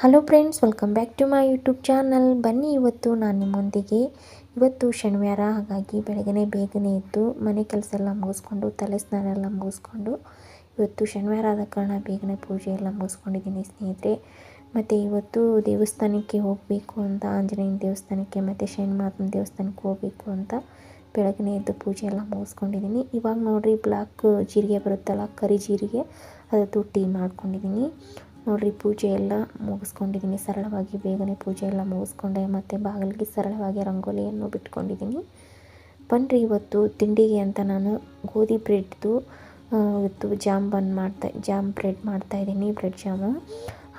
Hello friends, welcome back to my YouTube channel. ಬನ್ನಿ, ಇವತ್ತು ನಾನು ನಿಮ್ಮೊಂದಿಗೆ ಇವತ್ತು ಶನಿವಾರ, ಹಾಗಾಗಿ ಬೇಗನೆ ಎದ್ದು ಮನೆ ಕೆಲಸ ಎಲ್ಲ ಮುಗಿಸ್ಕೊಂಡು ತಲೆ ಸ್ನಾನ ಎಲ್ಲ ಮುಗಿಸ್ಕೊಂಡು ಇವತ್ತು ಶನಿವಾರ ಆದ ಕಾರಣ ಬೇಗನೆ ಪೂಜೆ ಎಲ್ಲ ಮುಗಿಸ್ಕೊಂಡಿದ್ದೀನಿ ಸ್ನೇಹಿತರೆ. ಮತ್ತು ಇವತ್ತು ದೇವಸ್ಥಾನಕ್ಕೆ ಹೋಗಬೇಕು ಅಂತ, ಆಂಜನೇಯನ ದೇವಸ್ಥಾನಕ್ಕೆ ಮತ್ತು ಶನಿ ಮಹಾತ್ಮನ ದೇವಸ್ಥಾನಕ್ಕೆ ಹೋಗಬೇಕು ಅಂತ ಬೆಳಗ್ಗೆ ಎದ್ದು ಪೂಜೆ ಎಲ್ಲ ಮುಗಿಸ್ಕೊಂಡಿದ್ದೀನಿ. ಇವಾಗ ನೋಡಿರಿ, ಬ್ಲ್ಯಾಕ್ ಜೀರಿಗೆ ಬರುತ್ತಲ್ಲ, ಕರಿ ಜೀರಿಗೆ, ಅದರದ್ದು ಟೀ ಮಾಡ್ಕೊಂಡಿದ್ದೀನಿ. ನೋಡಿರಿ, ಪೂಜೆ ಎಲ್ಲ ಮುಗಿಸ್ಕೊಂಡಿದ್ದೀನಿ. ಸರಳವಾಗಿ ಬೇಗನೆ ಪೂಜೆ ಎಲ್ಲ ಮುಗಿಸ್ಕೊಂಡೆ ಮತ್ತು ಬಾಗಿಲಿಗೆ ಸರಳವಾಗಿ ರಂಗೋಲಿಯನ್ನು ಬಿಟ್ಕೊಂಡಿದ್ದೀನಿ. ಬನ್ನಿರಿ, ಇವತ್ತು ತಿಂಡಿಗೆ ಅಂತ ನಾನು ಗೋಧಿ ಬ್ರೆಡ್ದು ಇವತ್ತು ಜಾಮ್ ಬ್ರೆಡ್ ಮಾಡ್ತಾಯಿದ್ದೀನಿ, ಬ್ರೆಡ್ ಜಾಮು.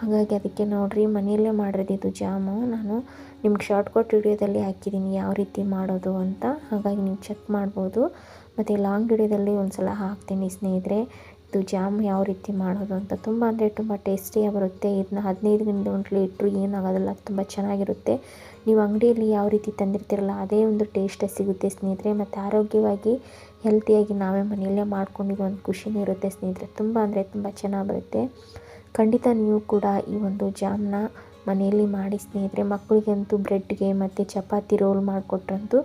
ಹಾಗಾಗಿ ಅದಕ್ಕೆ ನೋಡಿರಿ, ಮನೆಯಲ್ಲೇ ಮಾಡಿರೋದು ಜಾಮು. ನಾನು ನಿಮ್ಗೆ ಶಾರ್ಟ್ಕಟ್ ವಿಡಿಯೋದಲ್ಲಿ ಹಾಕಿದ್ದೀನಿ ಯಾವ ರೀತಿ ಮಾಡೋದು ಅಂತ, ಹಾಗಾಗಿ ನೀವು ಚೆಕ್ ಮಾಡ್ಬೋದು. ಮತ್ತು ಲಾಂಗ್ ವಿಡಿಯೋದಲ್ಲಿ ಒಂದು ಸಲ ಹಾಕ್ತೀನಿ ಸ್ನೇಹಿತರೆ, ಇದು ಜಾಮ್ ಯಾವ ರೀತಿ ಮಾಡೋದು ಅಂತ. ತುಂಬ ಅಂದರೆ ತುಂಬ ಟೇಸ್ಟಿಯಾಗಿ ಬರುತ್ತೆ. ಇದನ್ನ 15 ಗಂಟೆ ಇಟ್ಟರು ಏನಾಗೋದಿಲ್ಲ, ತುಂಬ ಚೆನ್ನಾಗಿರುತ್ತೆ. ನೀವು ಅಂಗಡಿಯಲ್ಲಿ ಯಾವ ರೀತಿ ತಂದಿರ್ತೀರಲ್ಲ ಅದೇ ಒಂದು ಟೇಸ್ಟ್ ಸಿಗುತ್ತೆ ಸ್ನೇಹಿತರೆ. ಮತ್ತು ಆರೋಗ್ಯವಾಗಿ ಹೆಲ್ತಿಯಾಗಿ ನಾವೇ ಮನೆಯಲ್ಲೇ ಮಾಡ್ಕೊಂಡಿರೋ ಒಂದು ಖುಷಿನೂ ಇರುತ್ತೆ ಸ್ನೇಹಿತರೆ. ತುಂಬ ಅಂದರೆ ತುಂಬ ಚೆನ್ನಾಗಿ ಬರುತ್ತೆ. ಖಂಡಿತ ನೀವು ಕೂಡ ಈ ಒಂದು ಜಾಮ್ನ ಮನೆಯಲ್ಲಿ ಮಾಡಿ ಸ್ನೇಹಿತರೆ. ಮಕ್ಕಳಿಗಂತೂ ಬ್ರೆಡ್ಗೆ ಮತ್ತು ಚಪಾತಿ ರೋಲ್ ಮಾಡಿಕೊಟ್ರಂತೂ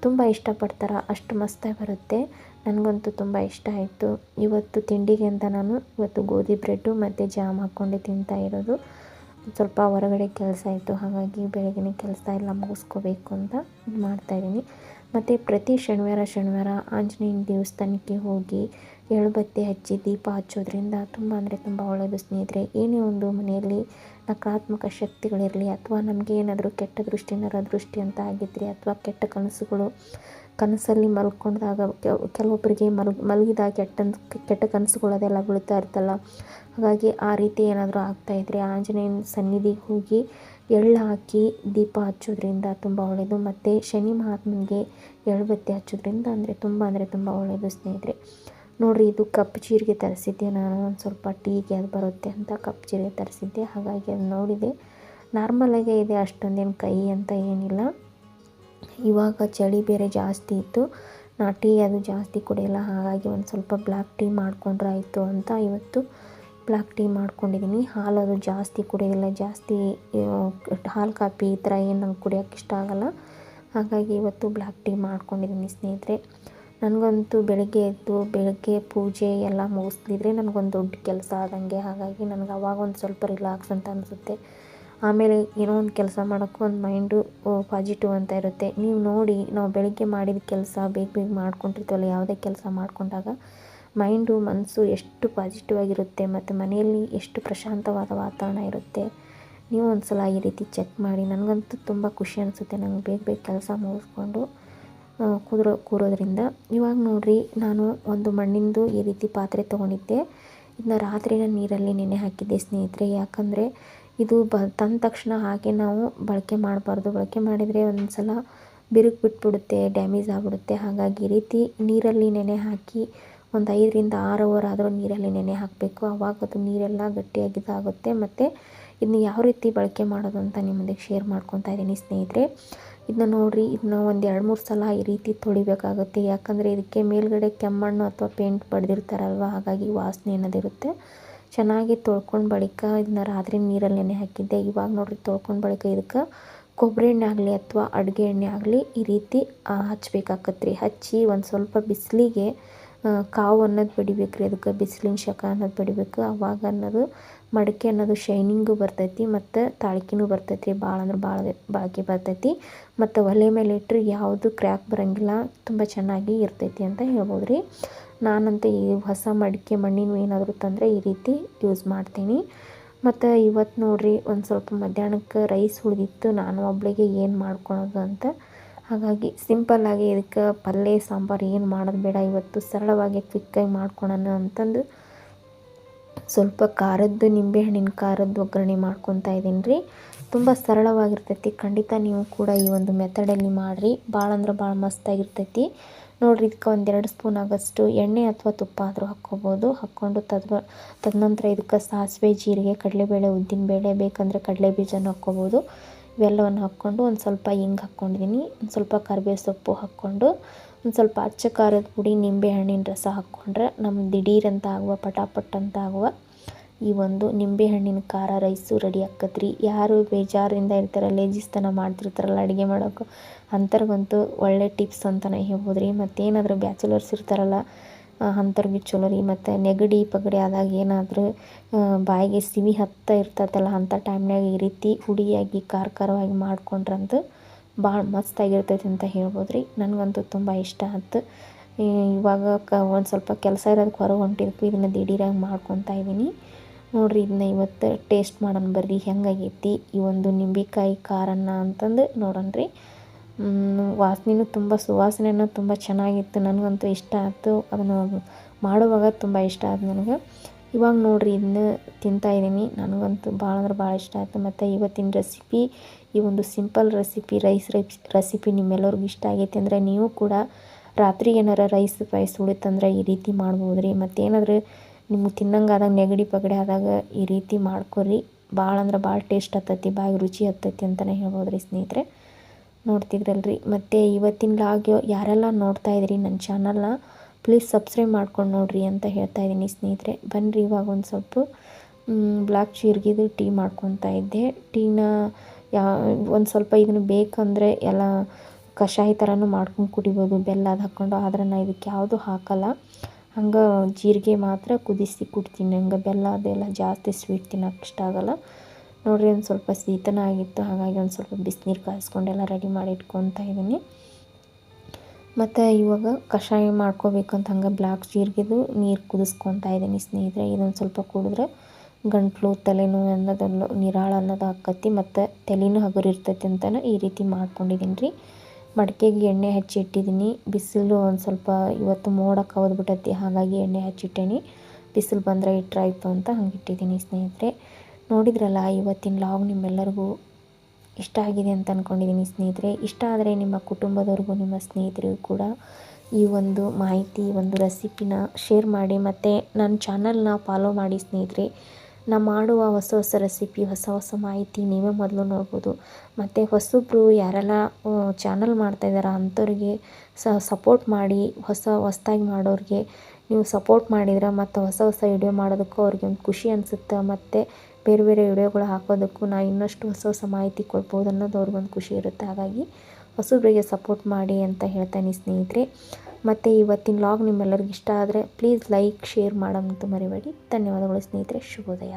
ತುಂಬ ಇಷ್ಟಪಡ್ತಾರೆ, ಅಷ್ಟು ಮಸ್ತಾಗಿ ಬರುತ್ತೆ. ನನಗಂತೂ ತುಂಬ ಇಷ್ಟ ಆಯಿತು. ಇವತ್ತು ತಿಂಡಿಗೆ ಅಂತ ನಾನು ಇವತ್ತು ಗೋಧಿ ಬ್ರೆಡ್ಡು ಮತ್ತು ಜಾಮ್ ಹಾಕ್ಕೊಂಡು ತಿಂತಾ ಇರೋದು. ಸ್ವಲ್ಪ ಹೊರಗಡೆ ಕೆಲಸ ಇತ್ತು, ಹಾಗಾಗಿ ಬೆಳಗ್ಗೆ ಕೆಲಸ ಎಲ್ಲ ಮುಗಿಸ್ಕೋಬೇಕು ಅಂತ ಮಾಡ್ತಾಯಿದ್ದೀನಿ. ಮತ್ತು ಪ್ರತಿ ಶನಿವಾರ ಆಂಜನೇಯನ ದೇವಸ್ಥಾನಕ್ಕೆ ಹೋಗಿ ಎಳ್ಬತ್ತಿ ಹಚ್ಚಿ ದೀಪ ಹಚ್ಚೋದ್ರಿಂದ ತುಂಬ ಅಂದರೆ ತುಂಬ ಒಳ್ಳೆಯದು ಸ್ನೇಹಿತರೆ. ಏನೇ ಒಂದು ಮನೆಯಲ್ಲಿ ನಕಾರಾತ್ಮಕ ಶಕ್ತಿಗಳಿರಲಿ, ಅಥವಾ ನಮಗೆ ಏನಾದರೂ ಕೆಟ್ಟ ದೃಷ್ಟಿ ಅಂತ ಆಗಿದ್ದರೆ, ಅಥವಾ ಕೆಟ್ಟ ಕನಸಲ್ಲಿ ಮಲ್ಕೊಂಡಾಗ ಕೆಲವೊಬ್ಬರಿಗೆ ಮಲಗಿದಾಗ ಕೆಟ್ಟ ಕನಸುಗಳು ಅದೆಲ್ಲ ಬೀಳ್ತಾ ಇರ್ತಲ್ಲ, ಹಾಗಾಗಿ ಆ ರೀತಿ ಏನಾದರೂ ಆಗ್ತಾಯಿದ್ರೆ ಆಂಜನೇಯನ ಸನ್ನಿಧಿಗೆ ಹೋಗಿ ಎಳ್ಳು ಹಾಕಿ ದೀಪ ಹಚ್ಚೋದ್ರಿಂದ ತುಂಬ ಒಳ್ಳೆಯದು. ಮತ್ತು ಶನಿ ಮಹಾತ್ಮನಿಗೆ ಎಳ್ಬತ್ತಿ ಹಚ್ಚೋದ್ರಿಂದ ಅಂದರೆ ತುಂಬ ಒಳ್ಳೆಯದು ಸ್ನೇಹಿತರೆ. ನೋಡಿರಿ, ಇದು ಕಪ್ಪು ಜೀರಿಗೆ ತರಿಸಿದ್ದೆ ನಾನು, ಒಂದು ಸ್ವಲ್ಪ ಟೀಗೆ ಅದು ಬರುತ್ತೆ ಅಂತ ಕಪ್ಪು ಜೀರಿಗೆ ತರಿಸಿದ್ದೆ. ಹಾಗಾಗಿ ಅದು ನೋಡಿದೆ, ನಾರ್ಮಲಾಗೇ ಇದೆ, ಅಷ್ಟೊಂದೇನು ಕಹಿ ಅಂತ ಏನಿಲ್ಲ. ಇವಾಗ ಚಳಿ ಬೇರೆ ಜಾಸ್ತಿ ಇತ್ತು, ನಾ ಟೀ ಅದು ಜಾಸ್ತಿ ಕುಡಿಯೋಲ್ಲ, ಹಾಗಾಗಿ ಒಂದು ಸ್ವಲ್ಪ ಬ್ಲ್ಯಾಕ್ ಟೀ ಮಾಡಿಕೊಂಡ್ರೆ ಆಯಿತು ಅಂತ ಇವತ್ತು ಬ್ಲ್ಯಾಕ್ ಟೀ ಮಾಡ್ಕೊಂಡಿದ್ದೀನಿ. ಹಾಲು ಅದು ಜಾಸ್ತಿ ಕುಡಿಯೋದಿಲ್ಲ, ಜಾಸ್ತಿ ಹಾಲು ಕಾಪಿ ಈ ಥರ ಏನು ನಂಗೆ ಕುಡಿಯೋಕ್ಕೆ ಇಷ್ಟ ಆಗೋಲ್ಲ, ಹಾಗಾಗಿ ಇವತ್ತು ಬ್ಲ್ಯಾಕ್ ಟೀ ಮಾಡ್ಕೊಂಡಿದ್ದೀನಿ ಸ್ನೇಹಿತರೆ. ನನಗಂತೂ ಬೆಳಗ್ಗೆ ಪೂಜೆ ಎಲ್ಲ ಮುಗಿಸ್ತಿದ್ರೆ ನನಗೊಂದು ದೊಡ್ಡ ಕೆಲಸ ಆದಂಗೆ, ಹಾಗಾಗಿ ನನಗೆ ಅವಾಗ ಒಂದು ಸ್ವಲ್ಪ ರಿಲ್ಯಾಕ್ಸ್ ಅಂತ ಅನಿಸುತ್ತೆ. ಆಮೇಲೆ ಏನೋ ಒಂದು ಕೆಲಸ ಮಾಡೋಕ್ಕೂ ಒಂದು ಮೈಂಡು ಪಾಸಿಟಿವ್ ಅಂತ ಇರುತ್ತೆ. ನೀವು ನೋಡಿ, ನಾವು ಬೆಳಗ್ಗೆ ಮಾಡಿದ ಕೆಲಸ ಬೇಗ ಮಾಡ್ಕೊಂಡಿರ್ತೀವಲ್ಲ, ಯಾವುದೇ ಕೆಲಸ ಮಾಡ್ಕೊಂಡಾಗ ಮನಸ್ಸು ಎಷ್ಟು ಪಾಸಿಟಿವ್ ಆಗಿರುತ್ತೆ, ಮತ್ತು ಮನೆಯಲ್ಲಿ ಎಷ್ಟು ಪ್ರಶಾಂತವಾದ ವಾತಾವರಣ ಇರುತ್ತೆ. ನೀವು ಒಂದು ಸಲ ಈ ರೀತಿ ಚೆಕ್ ಮಾಡಿ. ನನಗಂತೂ ತುಂಬ ಖುಷಿ ಅನಿಸುತ್ತೆ, ನಂಗೆ ಬೇಗ ಕೆಲಸ ಮುಗಿಸ್ಕೊಂಡು ಕೂರೋದ್ರಿಂದ. ಇವಾಗ ನೋಡಿರಿ, ನಾನು ಒಂದು ಮಣ್ಣಿಂದು ಈ ರೀತಿ ಪಾತ್ರೆ ತೊಗೊಂಡಿದ್ದೆ. ಇದನ್ನ ರಾತ್ರಿನ ನೀರಲ್ಲಿ ನೆನೆ ಹಾಕಿದ್ದೆ ಸ್ನೇಹಿತರೆ. ಯಾಕಂದರೆ ಇದು ತಂದ ತಕ್ಷಣ ಹಾಗೆ ನಾವು ಬಳಕೆ ಮಾಡಬಾರ್ದು. ಬಳಕೆ ಮಾಡಿದರೆ ಒಂದು ಸಲ ಬಿರುಕು ಬಿಟ್ಬಿಡುತ್ತೆ, ಡ್ಯಾಮೇಜ್ ಆಗಿಬಿಡುತ್ತೆ. ಹಾಗಾಗಿ ಈ ರೀತಿ ನೀರಲ್ಲಿ ನೆನೆ ಹಾಕಿ ಒಂದು 5ರಿಂದ 6 ಅವರ್ ಆದರೂ ನೀರಲ್ಲಿ ನೆನೆ ಹಾಕಬೇಕು. ಆವಾಗ ಅದು ನೀರೆಲ್ಲ ಗಟ್ಟಿಯಾಗಿದ್ದಾಗುತ್ತೆ. ಮತ್ತು ಇದನ್ನ ಯಾವ ರೀತಿ ಬಳಕೆ ಮಾಡೋದು ಅಂತ ನಿಮ್ಮೊಂದಿಗೆ ಶೇರ್ ಮಾಡ್ಕೊತಾ ಇದ್ದೀನಿ ಸ್ನೇಹಿತರೆ. ಇದನ್ನ ನೋಡಿರಿ, ಇದನ್ನ ಒಂದು 2-3 ಸಲ ಈ ರೀತಿ ತೊಳಿಬೇಕಾಗುತ್ತೆ. ಯಾಕಂದರೆ ಇದಕ್ಕೆ ಮೇಲ್ಗಡೆ ಕೆಮ್ಮಣ್ಣು ಅಥವಾ ಪೇಂಟ್ ಬಡ್ದಿರ್ತಾರಲ್ವ, ಹಾಗಾಗಿ ವಾಸನೆ ಅನ್ನೋದಿರುತ್ತೆ. ಚೆನ್ನಾಗಿ ತೊಳ್ಕೊಂಡು ಬಳಿಕ ಇದನ್ನ ರಾತ್ರಿ ನೀರಲ್ಲಿ ನೆನೆ ಹಾಕಿದ್ದೆ. ಇವಾಗ ನೋಡಿರಿ, ತೊಳ್ಕೊಂಡು ಬಳಿಕ ಇದಕ್ಕೆ ಕೊಬ್ಬರಿ ಎಣ್ಣೆ ಆಗಲಿ ಅಥವಾ ಅಡುಗೆ ಎಣ್ಣೆ ಆಗಲಿ ಈ ರೀತಿ ಹಚ್ಬೇಕಾಗತ್ತೆ ರೀ. ಹಚ್ಚಿ ಒಂದು ಸ್ವಲ್ಪ ಬಿಸಿಲಿಗೆ ಕಾವು ಅನ್ನೋದು ಬಡಿಬೇಕು ರೀ. ಅದಕ್ಕೆ ಬಿಸಿಲಿನ ಶಕ ಅನ್ನೋದು ಬಡಿಬೇಕು. ಆವಾಗ ಅನ್ನೋದು ಮಡಿಕೆ ಅನ್ನೋದು ಶೈನಿಂಗು ಬರ್ತೈತಿ, ಮತ್ತು ತಾಳ್ಕಿನೂ ಬರ್ತೈತಿ ರೀ. ಭಾಳ ಅಂದ್ರೆ ಭಾಳ ಬಾಳಿಕೆ ಬರ್ತೈತಿ. ಮತ್ತು ಒಲೆ ಮೇಲೆ ಇಟ್ಟರೆ ಯಾವುದು ಕ್ರ್ಯಾಕ್ ಬರೋಂಗಿಲ್ಲ, ತುಂಬ ಚೆನ್ನಾಗಿ ಇರ್ತೈತಿ ಅಂತ ಹೇಳ್ಬೋದು ರೀ. ನಾನಂತೂ ಈ ಹೊಸ ಮಡಿಕೆ ಮಣ್ಣಿನ ಏನಾದರೂ ತಂದರೆ ಈ ರೀತಿ ಯೂಸ್ ಮಾಡ್ತೀನಿ. ಮತ್ತು ಇವತ್ತು ನೋಡಿರಿ, ಒಂದು ಸ್ವಲ್ಪ ಮಧ್ಯಾಹ್ನಕ್ಕೆ ರೈಸ್ ಉಳಿದಿತ್ತು, ನಾನು ಒಬ್ಬಳಿಗೆ ಏನು ಮಾಡ್ಕೊಳೋದು ಅಂತ. ಹಾಗಾಗಿ ಸಿಂಪಲ್ಲಾಗಿ ಇದಕ್ಕೆ ಪಲ್ಯ ಸಾಂಬಾರು ಏನು ಮಾಡೋದು ಬೇಡ, ಇವತ್ತು ಸರಳವಾಗಿ ಕ್ವಿಕ್ಕಾಗಿ ಮಾಡ್ಕೊಳೋಣ ಅಂತಂದು ಸ್ವಲ್ಪ ನಿಂಬೆಹಣ್ಣಿನ ಖಾರದ್ದು ಒಗ್ಗರಣೆ ಮಾಡ್ಕೊತಾ ಇದ್ದೀನಿ ರೀ. ತುಂಬ ಸರಳವಾಗಿರ್ತೈತಿ. ಖಂಡಿತ ನೀವು ಕೂಡ ಈ ಒಂದು ಮೆಥಡಲ್ಲಿ ಮಾಡಿರಿ, ಭಾಳ ಅಂದ್ರೆ ಭಾಳ ಮಸ್ತಾಗಿರ್ತೈತಿ. ನೋಡಿರಿ, ಇದಕ್ಕೆ ಒಂದು 2 ಸ್ಪೂನ್ ಆಗೋಷ್ಟು ಎಣ್ಣೆ ಅಥವಾ ತುಪ್ಪ ಆದರೂ ಹಾಕ್ಕೋಬೋದು. ಹಾಕ್ಕೊಂಡು ತದನಂತರ ಇದಕ್ಕೆ ಸಾಸಿವೆ, ಜೀರಿಗೆ, ಕಡಲೆಬೇಳೆ, ಉದ್ದಿನಬೇಳೆ, ಬೇಕಂದರೆ ಕಡಲೆ ಬೀಜನೂ ಹಾಕ್ಕೋಬೋದು. ಇವೆಲ್ಲವನ್ನು ಹಾಕ್ಕೊಂಡು ಒಂದು ಸ್ವಲ್ಪ ಹಿಂಗೆ ಹಾಕ್ಕೊಂಡಿದ್ದೀನಿ. ಒಂದು ಸ್ವಲ್ಪ ಕರಿಬೇವು ಸೊಪ್ಪು ಹಾಕ್ಕೊಂಡು ಒಂದು ಸ್ವಲ್ಪ ಅಚ್ಚ ಖಾರದ ಪುಡಿ, ನಿಂಬೆ ಹಣ್ಣಿನ ರಸ ಹಾಕ್ಕೊಂಡ್ರೆ ನಮ್ಮ ದಿಢೀರಂತ ಆಗುವ, ಪಟಾಪಟ್ ಅಂತ ಆಗುವ ಈ ಒಂದು ನಿಂಬೆಹಣ್ಣಿನ ಖಾರ ರೈಸು ರೆಡಿ ಆಕ್ಕತ್ರಿ. ಯಾರು ಬೇಜಾರಿಂದ ಇರ್ತಾರೆ, ಲೇಜಿಸ್ತನ ಮಾಡ್ತಿರ್ತಾರಲ್ಲ ಅಡುಗೆ ಮಾಡೋಕೆ, ಅಂಥವ್ರಿಗಂತೂ ಒಳ್ಳೆ ಟಿಪ್ಸ್ ಅಂತಲೇ ಹೇಳ್ಬೋದು ರೀ. ಮತ್ತೇನಾದರೂ ಬ್ಯಾಚುಲರ್ಸ್ ಇರ್ತಾರಲ್ಲ ಅಂಥವ್ರಿಗೆ ಚಲೋ ರೀ. ಮತ್ತು ನೆಗಡಿ ಪಗಡಿ ಆದಾಗ ಏನಾದರೂ ಬಾಯಿಗೆ ಸಿಹಿ ಹತ್ತ ಇರ್ತೈತಲ್ಲ ಅಂಥ ಟೈಮ್ನಾಗ ಈ ರೀತಿ ಹುಡಿಯಾಗಿ ಖಾರವಾಗಿ ಮಾಡ್ಕೊಂಡ್ರಂತೂ ಭಾಳ ಮಸ್ತಾಗಿರ್ತೈತೆ ಅಂತ ಹೇಳ್ಬೋದು ರೀ. ನನಗಂತೂ ತುಂಬ ಇಷ್ಟ ಆಯ್ತು. ಇವಾಗ ಒಂದು ಸ್ವಲ್ಪ ಕೆಲಸ ಇರೋದಕ್ಕೆ ಹೊರಗೆ ಹೊಂಟಿದ್ದಕ್ಕೂ ಇದನ್ನು ದಿಢೀರಾಗಿ ಮಾಡ್ಕೊತಾ ಇದ್ದೀನಿ ನೋಡಿರಿ. ಇದನ್ನ ಇವತ್ತು ಟೇಸ್ಟ್ ಮಾಡೋಣ ಬರ್ರಿ ಹೆಂಗಾಗೈತಿ ಈ ಒಂದು ನಿಂಬೆಕಾಯಿ ಖಾರನ್ನ ಅಂತಂದು ನೋಡೋಣ ರೀ. ವಾಸನೆಯೂ ತುಂಬ ಸುವಾಸನೆಯೂ ತುಂಬ ಚೆನ್ನಾಗಿತ್ತು. ನನಗಂತೂ ಇಷ್ಟ ಆಯ್ತು. ಅದನ್ನು ಮಾಡುವಾಗ ತುಂಬ ಇಷ್ಟ ಆಯ್ತು ನನಗೆ. ಇವಾಗ ನೋಡಿರಿ ಇದನ್ನ ತಿಂತಾಯಿದ್ದೀನಿ. ನನಗಂತೂ ಭಾಳ ಅಂದ್ರೆ ಭಾಳ ಇಷ್ಟ ಆಯಿತು. ಮತ್ತು ಇವತ್ತಿನ ರೆಸಿಪಿ ಈ ಒಂದು ಸಿಂಪಲ್ ರೆಸಿಪಿ ರೆಸಿಪಿ ನಿಮ್ಮೆಲ್ಲರಿಗೂ ಇಷ್ಟ ಆಗೈತೆ ಅಂದರೆ ನೀವು ಕೂಡ ರಾತ್ರಿ ಏನಾರ ರೈಸ್ ಉಳಿತಂದ್ರೆ ಈ ರೀತಿ ಮಾಡ್ಬೋದು ರೀ. ಮತ್ತೇನಾದರೂ ನಿಮ್ಗೆ ತಿನ್ನಂಗಾದಾಗ ನೆಗಡಿ ಪಗಡಿ ಆದಾಗ ಈ ರೀತಿ ಮಾಡ್ಕೊರಿ. ಭಾಳ ಅಂದ್ರೆ ಭಾಳ ಟೇಸ್ಟ್ ಹತ್ತೈತಿ, ಬಾಯಿಗೆ ರುಚಿ ಹತ್ತೈತಿ ಅಂತಲೇ ಹೇಳ್ಬೋದು ರೀ ಸ್ನೇಹಿತರೆ. ನೋಡ್ತಿದ್ರಲ್ರಿ. ಮತ್ತು ಇವತ್ತಿನ ಲಾಗ್ ಯಾರೆಲ್ಲ ನೋಡ್ತಾ ಇದ್ರಿ ನನ್ನ ಚಾನಲ್ನ ಪ್ಲೀಸ್ ಸಬ್ಸ್ಕ್ರೈಬ್ ಮಾಡ್ಕೊಂಡು ನೋಡಿರಿ ಅಂತ ಹೇಳ್ತಾ ಇದ್ದೀನಿ ಸ್ನೇಹಿತರೆ. ಬನ್ನಿರಿ ಇವಾಗ ಒಂದು ಸ್ವಲ್ಪ ಬ್ಲ್ಯಾಕ್ ಜೀರಿಗೆದು ಟೀ ಮಾಡ್ಕೊತಾ ಇದ್ದೆ. ಟೀನ ಒಂದು ಸ್ವಲ್ಪ ಇದನ್ನು ಬೇಕಂದರೆ ಎಲ್ಲ ಕಷಾಯ ಥರನೂ ಮಾಡ್ಕೊಂಡು ಕುಡಿಬೋದು, ಬೆಲ್ಲ ಅದು ಹಾಕ್ಕೊಂಡು. ಆದರೆ ನಾನು ಇದಕ್ಕೆ ಯಾವುದೂ ಹಾಕಲ್ಲ, ಹಂಗೆ ಜೀರಿಗೆ ಮಾತ್ರ ಕುದಿಸಿ ಕುಡ್ತೀನಿ. ಹಂಗೆ ಬೆಲ್ಲ ಅದೆಲ್ಲ ಜಾಸ್ತಿ ಸ್ವೀಟ್ ತಿನ್ನೋಕೆ ಇಷ್ಟ ಆಗೋಲ್ಲ ನೋಡಿರಿ. ಒಂದು ಸ್ವಲ್ಪ ಶೀತನ ಆಗಿತ್ತು, ಹಾಗಾಗಿ ಒಂದು ಸ್ವಲ್ಪ ಬಿಸಿನೀರು ಕಾಯಿಸ್ಕೊಂಡೆಲ್ಲ ರೆಡಿ ಮಾಡಿ ಇಟ್ಕೊತಾ ಇದ್ದೀನಿ. ಮತ್ತು ಇವಾಗ ಕಷಾಯ ಮಾಡ್ಕೋಬೇಕಂತ ಹಂಗೆ ಬ್ಲ್ಯಾಕ್ ಜೀರಿಗೆದು ನೀರು ಕುದಿಸ್ಕೊತಾ ಇದ್ದೀನಿ ಸ್ನೇಹಿತರೆ. ಇದೊಂದು ಸ್ವಲ್ಪ ಕುಡಿದ್ರೆ ಗಂಟ್ಲು ತಲೆನೋವು ಅನ್ನೋದನ್ನು ನಿರಾಳ ಅನ್ನೋದು ಆಕ್ಕತಿ, ಮತ್ತು ತಲೆನೂ ಹಗುರ ಇರ್ತೈತಿ ಅಂತಲೇ ಈ ರೀತಿ ಮಾಡ್ಕೊಂಡಿದ್ದೀನಿ ರೀ. ಮಡಿಕೆಗೆ ಎಣ್ಣೆ ಹಚ್ಚಿ ಇಟ್ಟಿದ್ದೀನಿ. ಬಿಸಿಲು ಒಂದು ಸ್ವಲ್ಪ ಇವತ್ತು ಮೋಡ ಕವಿದ್ಬಿಟ್ಟೈತಿ, ಹಾಗಾಗಿ ಎಣ್ಣೆ ಹಚ್ಚಿಟ್ಟೇನಿ. ಬಿಸಿಲು ಬಂದರೆ ಇಟ್ಟರಾಯ್ತು ಅಂತ ಹಂಗೆ ಇಟ್ಟಿದ್ದೀನಿ ಸ್ನೇಹಿತರೆ. ನೋಡಿದ್ರಲ್ಲ ಇವತ್ತಿನ ಲಾಗ್ ನಿಮ್ಮೆಲ್ಲರಿಗೂ ಇಷ್ಟ ಆಗಿದೆ ಅಂತ ಅಂದ್ಕೊಂಡಿದ್ದೀನಿ ಸ್ನೇಹಿತರೆ. ಇಷ್ಟ ಆದರೆ ನಿಮ್ಮ ಕುಟುಂಬದವ್ರಿಗೂ ನಿಮ್ಮ ಸ್ನೇಹಿತರಿಗೂ ಕೂಡ ಈ ಒಂದು ಮಾಹಿತಿ, ಒಂದು ರೆಸಿಪಿನ ಶೇರ್ ಮಾಡಿ. ಮತ್ತು ನನ್ನ ಚಾನಲ್ನ ಫಾಲೋ ಮಾಡಿ ಸ್ನೇಹಿತರೆ. ನಾ ಮಾಡುವ ಹೊಸ ಹೊಸ ರೆಸಿಪಿ, ಹೊಸ ಮಾಹಿತಿ ನೀವೇ ಮೊದಲು ನೋಡ್ಬೋದು. ಮತ್ತು ಹೊಸಬ್ರು ಯಾರೆಲ್ಲ ಚಾನಲ್ ಮಾಡ್ತಾಯಿದ್ದಾರೆ ಅಂಥವ್ರಿಗೆ ಸಪೋರ್ಟ್ ಮಾಡಿ. ಹೊಸದಾಗಿ ಮಾಡೋರಿಗೆ ನೀವು ಸಪೋರ್ಟ್ ಮಾಡಿದ್ರೆ ಮತ್ತು ಹೊಸ ವಿಡಿಯೋ ಮಾಡೋದಕ್ಕೂ ಅವ್ರಿಗೆ ಒಂದು ಖುಷಿ ಅನಿಸುತ್ತೆ. ಮತ್ತು ಬೇರೆ ವಿಡಿಯೋಗಳು ಹಾಕೋದಕ್ಕೂ ನಾ ಇನ್ನಷ್ಟು ಹೊಸ ಮಾಹಿತಿ ಕೊಡ್ಬೋದು ಅನ್ನೋದು ಅವ್ರಿಗೊಂದು ಖುಷಿ ಇರುತ್ತೆ. ಹಾಗಾಗಿ ಹೊಸಬ್ರಿಗೆ ಸಪೋರ್ಟ್ ಮಾಡಿ ಅಂತ ಹೇಳ್ತಾನೆ ಸ್ನೇಹಿತರೆ. ಮತ್ತು ಇವತ್ತಿನ ಲಾಗ್ ನಿಮ್ಮೆಲ್ಲರಿಗೂ ಇಷ್ಟ ಆದರೆ ಪ್ಲೀಸ್ ಲೈಕ್ ಶೇರ್ ಮಾಡೋದಂತೂ ಮರಿಬೇಡಿ. ಧನ್ಯವಾದಗಳು ಸ್ನೇಹಿತರೆ. ಶುಭೋದಯ.